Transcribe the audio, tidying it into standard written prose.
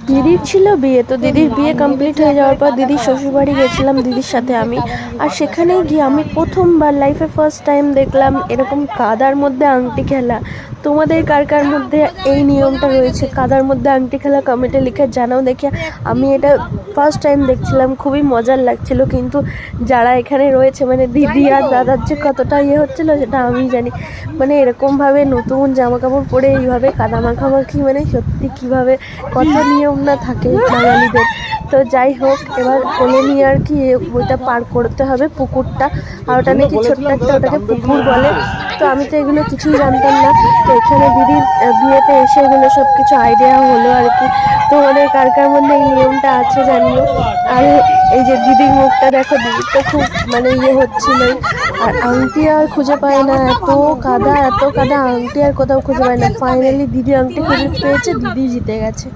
দিদির ছিল বিয়ে, তো দিদির বিয়ে কমপ্লিট হয়ে যাওয়ার পর দিদির শ্বশুরবাড়ি গেছিলাম দিদির সাথে আমি। আর সেখানে গিয়ে আমি প্রথমবার লাইফে ফার্স্ট টাইম দেখলাম এরকম কাদার মধ্যে আংটি খেলা। তোমাদের কার কার মধ্যে এই নিয়মটা রয়েছে কাদার মধ্যে আংটি খেলা, কমেন্টে লিখে জানাও দেখি। আমি এটা ফার্স্ট টাইম দেখছিলাম, খুবই মজার লাগছিল। কিন্তু যারা এখানে রয়েছে মানে দিদি আর দাদার যে কতটা হচ্ছিলো সেটা আমি জানি। মানে এরকমভাবে নতুন জামা কাপড় পরে এইভাবে কাদা মাখামাখি, মানে সত্যি কীভাবে কত নিয়ম না থাকে বাঙালিদের। তো যাই হোক, এবার কোলে নিয়ে আর কি ওইটা পার করতে হবে পুকুরটা। আর ওটা নাকি ছোট্ট একটা, ওটাকে পুকুর বলে। তো আমি তো এগুলো কিছুই জানতাম না। তো এখানে দিদির বিয়েতে এসে এগুলো সব কিছু আইডিয়া হলো আর কি। তোমাদের কার কার মধ্যে এই নিয়মটা আছে জানিও। আর এই যে দিদির মুখটা দেখো, দিদির তো খুব মানে হচ্ছিলোই। আর আংটি আর খুঁজে পায় না, এত কাদা এত কাদা, আংটি আর কোথাও খুঁজে পায় না। ফাইনালি দিদি আংটি খুঁজে পেয়েছে, দিদি জিতে গেছে।